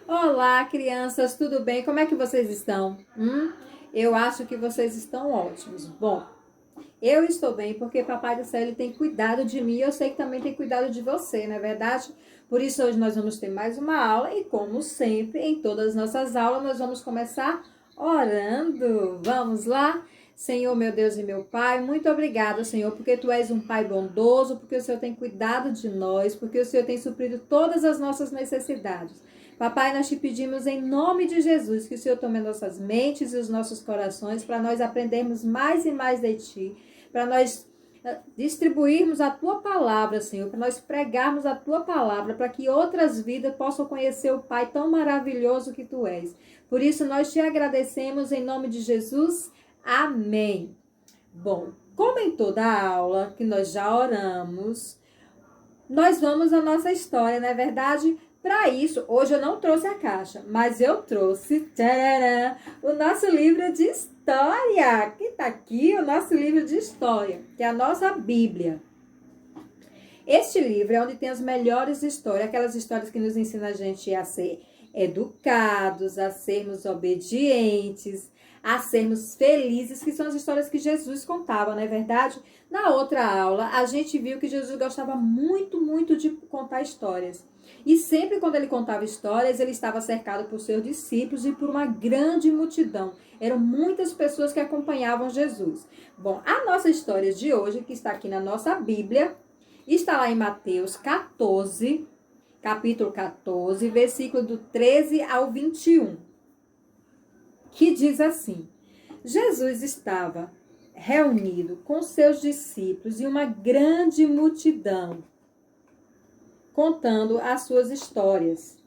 Olá, crianças, tudo bem? Como é que vocês estão? Eu acho que vocês estão ótimos. Bom, eu estou bem porque Papai do Céu ele tem cuidado de mim e eu sei que também tem cuidado de você, não é verdade? Por isso, hoje nós vamos ter mais uma aula e, como sempre, em todas as nossas aulas, nós vamos começar orando. Vamos lá? Senhor, meu Deus e meu Pai, muito obrigada, Senhor, porque Tu és um Pai bondoso, porque o Senhor tem cuidado de nós, porque o Senhor tem suprido todas as nossas necessidades. Papai, nós te pedimos em nome de Jesus que o Senhor tome nossas mentes e os nossos corações para nós aprendermos mais e mais de Ti, para nós distribuirmos a Tua palavra, Senhor, para nós pregarmos a Tua palavra, para que outras vidas possam conhecer o Pai tão maravilhoso que Tu és. Por isso, nós te agradecemos em nome de Jesus. Amém. Bom, como em toda a aula que nós já oramos, nós vamos à nossa história, não é verdade? Para isso, hoje eu não trouxe a caixa, mas eu trouxe tcharam, o nosso livro de história, que está aqui, o nosso livro de história, que é a nossa Bíblia. Este livro é onde tem as melhores histórias, aquelas histórias que nos ensinam a gente a ser educados, a sermos obedientes, a sermos felizes, que são as histórias que Jesus contava, não é verdade? Na outra aula, a gente viu que Jesus gostava muito, muito de contar histórias. E sempre quando ele contava histórias, ele estava cercado por seus discípulos e por uma grande multidão. Eram muitas pessoas que acompanhavam Jesus. Bom, a nossa história de hoje, que está aqui na nossa Bíblia, está lá em Mateus 14, capítulo 14, versículo do 13 ao 21, que diz assim: Jesus estava reunido com seus discípulos e uma grande multidão, contando as suas histórias.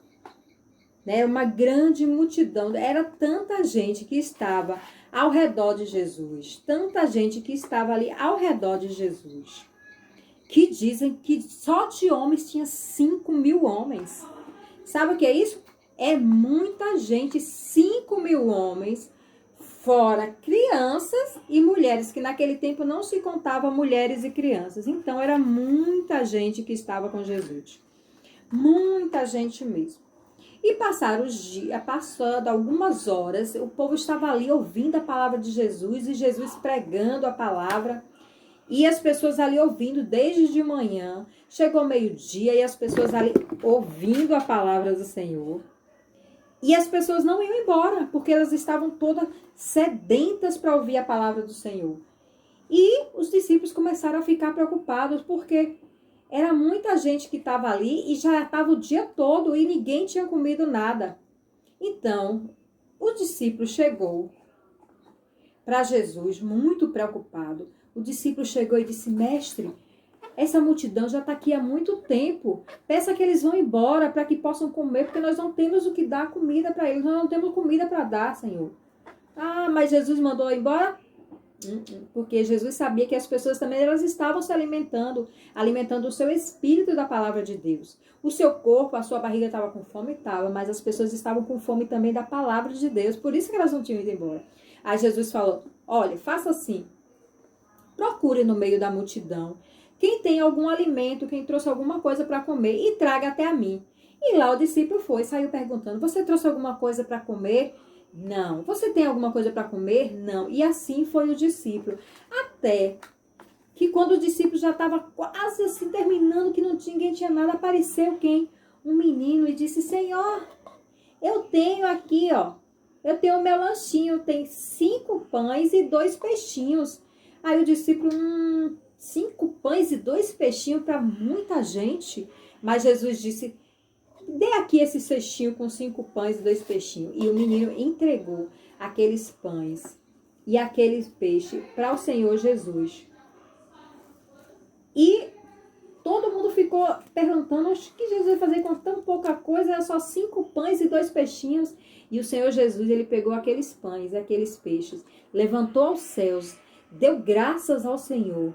Uma grande multidão, era tanta gente que estava ao redor de Jesus, tanta gente que estava ali ao redor de Jesus, que dizem que só de homens tinha 5.000 homens. Sabe o que é isso? É muita gente, 5.000 homens, fora crianças e mulheres, que naquele tempo não se contava mulheres e crianças. Então, era muita gente que estava com Jesus. Muita gente mesmo. E passaram os dias, passando algumas horas, o povo estava ali ouvindo a palavra de Jesus e Jesus pregando a palavra. E as pessoas ali ouvindo desde de manhã. Chegou meio-dia e as pessoas ali ouvindo a palavra do Senhor. E as pessoas não iam embora, porque elas estavam todas sedentas para ouvir a palavra do Senhor. E os discípulos começaram a ficar preocupados, porque era muita gente que estava ali e já estava o dia todo e ninguém tinha comido nada. Então, o discípulo chegou para Jesus, muito preocupado. O discípulo chegou e disse: Mestre, essa multidão já está aqui há muito tempo. Peça que eles vão embora para que possam comer, porque nós não temos o que dar comida para eles. Nós não temos comida para dar, Senhor. Ah, mas Jesus mandou embora? Porque Jesus sabia que as pessoas também elas estavam se alimentando o seu espírito da palavra de Deus. O seu corpo, a sua barriga estava com fome, estava, mas as pessoas estavam com fome também da palavra de Deus. Por isso que elas não tinham ido embora. Aí Jesus falou: olha, faça assim. Procure no meio da multidão quem tem algum alimento, quem trouxe alguma coisa para comer e traga até a mim. E lá o discípulo foi, saiu perguntando: você trouxe alguma coisa para comer? Não. Você tem alguma coisa para comer? Não. E assim foi o discípulo. Até que quando o discípulo já estava quase assim terminando, que ninguém tinha nada, apareceu quem? Um menino e disse: Senhor, eu tenho aqui, eu tenho o meu lanchinho, tem 5 pães e 2 peixinhos. Aí o discípulo, 5 pães e 2 peixinhos para muita gente. Mas Jesus disse: dê aqui esse cestinho com 5 pães e 2 peixinhos. E o menino entregou aqueles pães e aqueles peixes para o Senhor Jesus. E todo mundo ficou perguntando: o que Jesus vai fazer com tão pouca coisa? Era só 5 pães e 2 peixinhos. E o Senhor Jesus, ele pegou aqueles pães e aqueles peixes, levantou aos céus, deu graças ao Senhor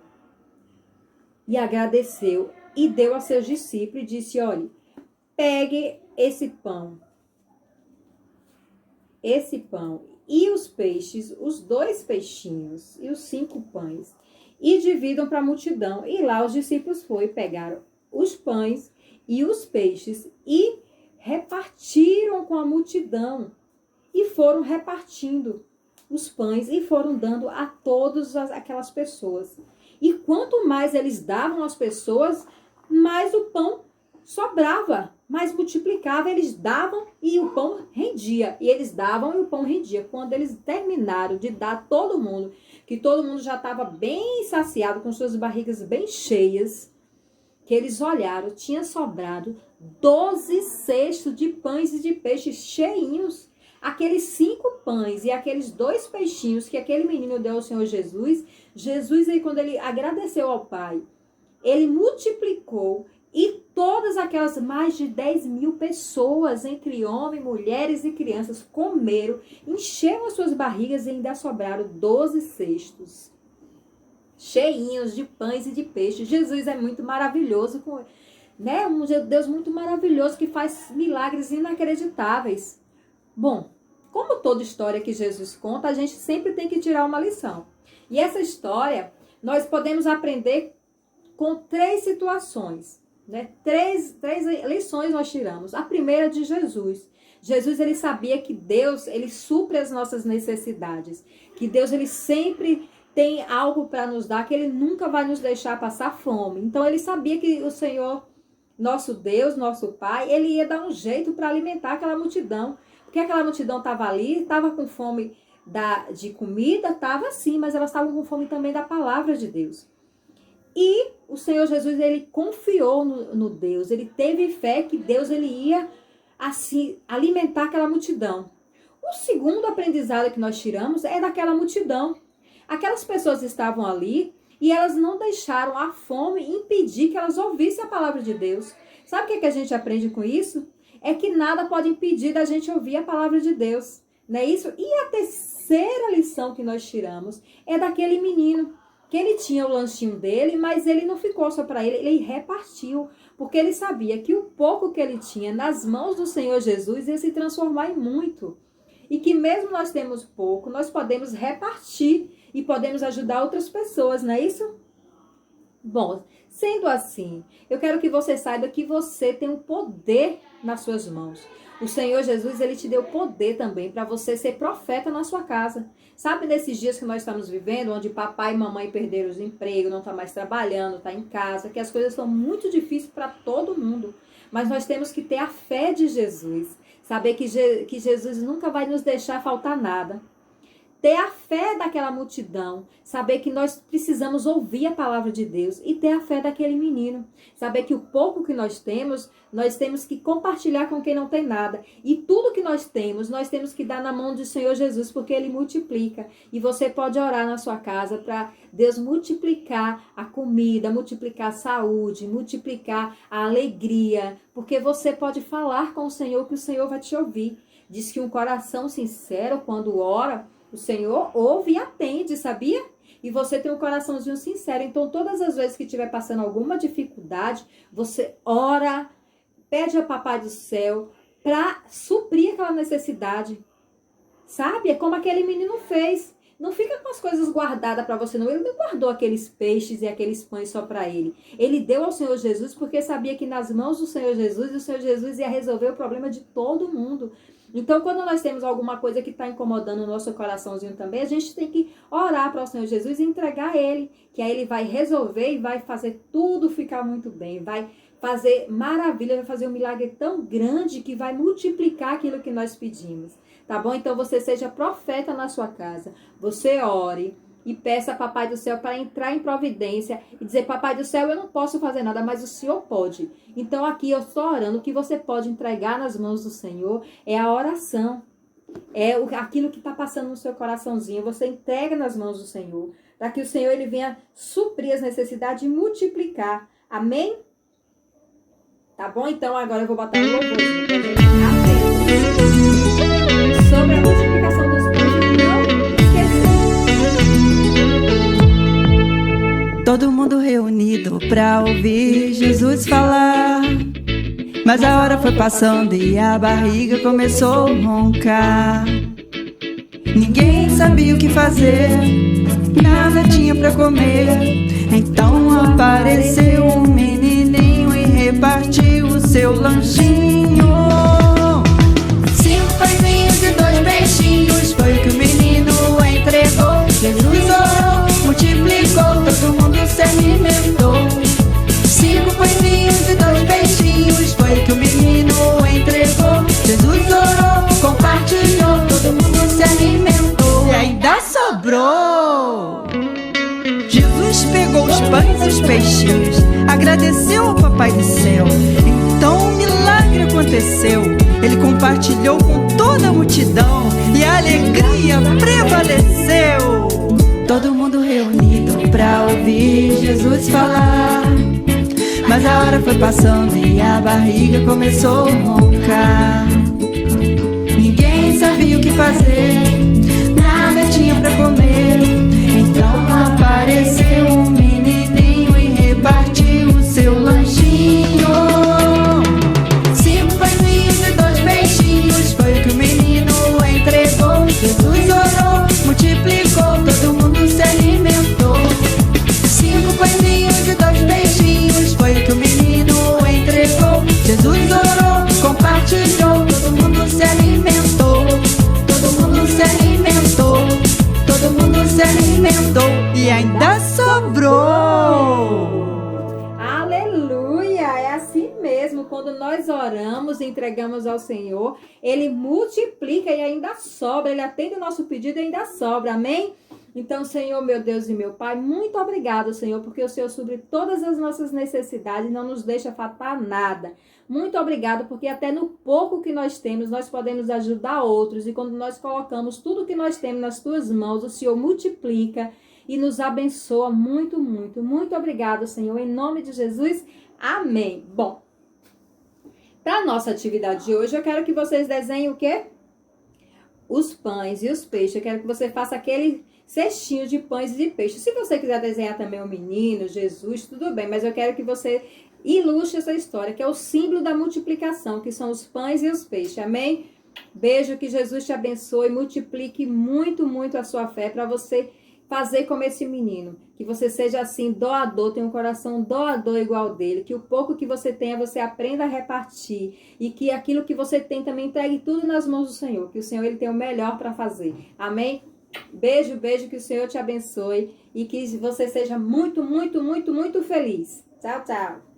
e agradeceu e deu a seus discípulos e disse: olha, pegue esse pão e os peixes, os 2 peixinhos e os 5 pães, e dividam para a multidão. E lá os discípulos pegaram os pães e os peixes e repartiram com a multidão e foram repartindo os pães e foram dando a todas aquelas pessoas. E quanto mais eles davam às pessoas, mais o pão sobrava, mais multiplicava. Eles davam e o pão rendia. E eles davam e o pão rendia. Quando eles terminaram de dar a todo mundo, que todo mundo já estava bem saciado, com suas barrigas bem cheias, que eles olharam, tinha sobrado 12 cestos de pães e de peixes cheinhos. Aqueles 5 pães e aqueles 2 peixinhos que aquele menino deu ao Senhor Jesus, Jesus aí quando ele agradeceu ao Pai, ele multiplicou e todas aquelas mais de 10.000 pessoas, entre homens, mulheres e crianças, comeram, encheram as suas barrigas e ainda sobraram 12 cestos cheinhos de pães e de peixes. Jesus é muito maravilhoso, né? Um Deus muito maravilhoso que faz milagres inacreditáveis. Bom, como toda história que Jesus conta, a gente sempre tem que tirar uma lição. E essa história, nós podemos aprender com 3 situações, né? Três lições nós tiramos. A primeira de Jesus. Jesus, ele sabia que Deus, ele supre as nossas necessidades. Que Deus, ele sempre tem algo para nos dar, que ele nunca vai nos deixar passar fome. Então, ele sabia que o Senhor, nosso Deus, nosso Pai, ele ia dar um jeito para alimentar aquela multidão. Porque aquela multidão estava ali, estava com fome de comida, estava sim, mas elas estavam com fome também da palavra de Deus. E o Senhor Jesus, ele confiou no Deus, ele teve fé que Deus ele ia assim alimentar aquela multidão. O segundo aprendizado que nós tiramos é daquela multidão. Aquelas pessoas estavam ali e elas não deixaram a fome impedir que elas ouvissem a palavra de Deus. Sabe o que a gente aprende com isso? É que nada pode impedir da gente ouvir a palavra de Deus, não é isso? E a terceira lição que nós tiramos é daquele menino, que ele tinha o lanchinho dele, mas ele não ficou só para ele repartiu, porque ele sabia que o pouco que ele tinha nas mãos do Senhor Jesus ia se transformar em muito. E que mesmo nós temos pouco, nós podemos repartir e podemos ajudar outras pessoas, não é isso? Bom, sendo assim, eu quero que você saiba que você tem um poder nas suas mãos. O Senhor Jesus, ele te deu poder também para você ser profeta na sua casa. Sabe, nesses dias que nós estamos vivendo, onde papai e mamãe perderam os empregos, não está mais trabalhando, está em casa, que as coisas são muito difíceis para todo mundo. Mas nós temos que ter a fé de Jesus. Saber que Jesus nunca vai nos deixar faltar nada. Ter a fé daquela multidão, saber que nós precisamos ouvir a palavra de Deus e ter a fé daquele menino. Saber que o pouco que nós temos que compartilhar com quem não tem nada. E tudo que nós temos que dar na mão do Senhor Jesus, porque ele multiplica. E você pode orar na sua casa para Deus multiplicar a comida, multiplicar a saúde, multiplicar a alegria, porque você pode falar com o Senhor que o Senhor vai te ouvir. Diz que um coração sincero, quando ora, o Senhor ouve e atende, sabia? E você tem um coraçãozinho sincero. Então, todas as vezes que estiver passando alguma dificuldade, você ora, pede ao Papai do Céu para suprir aquela necessidade. Sabe? É como aquele menino fez. Não fica com as coisas guardadas para você, não. Ele não guardou aqueles peixes e aqueles pães só para ele. Ele deu ao Senhor Jesus porque sabia que nas mãos do Senhor Jesus, o Senhor Jesus ia resolver o problema de todo mundo. Então, quando nós temos alguma coisa que está incomodando o nosso coraçãozinho também, a gente tem que orar para o Senhor Jesus e entregar a Ele, que aí Ele vai resolver e vai fazer tudo ficar muito bem, vai fazer maravilha, vai fazer um milagre tão grande que vai multiplicar aquilo que nós pedimos, tá bom? Então, você seja profeta na sua casa, você ore e peça a Papai do Céu para entrar em providência e dizer, Papai do Céu, eu não posso fazer nada, mas o Senhor pode. Então aqui eu estou orando, o que você pode entregar nas mãos do Senhor é a oração. É aquilo que está passando no seu coraçãozinho, você entrega nas mãos do Senhor, para que o Senhor ele venha suprir as necessidades e multiplicar. Amém? Tá bom? Então agora eu vou botar um louvorzinho para a gente aprender sobre a multiplicação dos pães e não esquecer. Todo mundo reunido pra ouvir Jesus falar. Mas a hora foi passando e a barriga começou a roncar. Ninguém sabia o que fazer, nada tinha pra comer. Então apareceu um menininho e repartiu o seu lanchinho. peixinhos, agradeceu ao Papai do Céu. Então um milagre aconteceu. Ele compartilhou com toda a multidão e a alegria prevaleceu. Todo mundo reunido pra ouvir Jesus falar. Mas a hora foi passando e a barriga começou a roncar. Ninguém sabia o que fazer, nada tinha pra comer. Então apareceu um menininho e repartiu o seu lanchinho. 5 pãezinhos e 2 peixinhos foi o que o menino entregou. Jesus orou, multiplicou, todo mundo se alimentou. 5 pãezinhos e 2 peixinhos foi o que o menino entregou. Jesus orou, compartilhou, todo mundo se alimentou. Todo mundo se alimentou. Todo mundo se alimentou e ainda sobrou. Aleluia! É assim mesmo. Quando nós oramos e entregamos ao Senhor, Ele multiplica e ainda sobra. Ele atende o nosso pedido e ainda sobra. Amém? Então, Senhor, meu Deus e meu Pai, muito obrigado, Senhor, porque o Senhor supre todas as nossas necessidades e não nos deixa faltar nada. Muito obrigado, porque até no pouco que nós temos, nós podemos ajudar outros. E quando nós colocamos tudo que nós temos nas Tuas mãos, o Senhor multiplica e nos abençoa muito, muito. Muito obrigado, Senhor, em nome de Jesus. Amém. Bom, para a nossa atividade de hoje, eu quero que vocês desenhem o quê? Os pães e os peixes. Eu quero que você faça aquele cestinho de pães e de peixes. Se você quiser desenhar também o menino, Jesus, tudo bem. Mas eu quero que você ilustre essa história, que é o símbolo da multiplicação, que são os pães e os peixes. Amém? Beijo, que Jesus te abençoe, multiplique muito, muito a sua fé para você fazer como esse menino. Que você seja assim, doador, tenha um coração doador igual dele. Que o pouco que você tenha, você aprenda a repartir. E que aquilo que você tem também entregue tudo nas mãos do Senhor. Que o Senhor ele tem o melhor para fazer. Amém? Beijo, beijo, que o Senhor te abençoe. E que você seja muito, muito, muito, muito feliz. Tchau, tchau.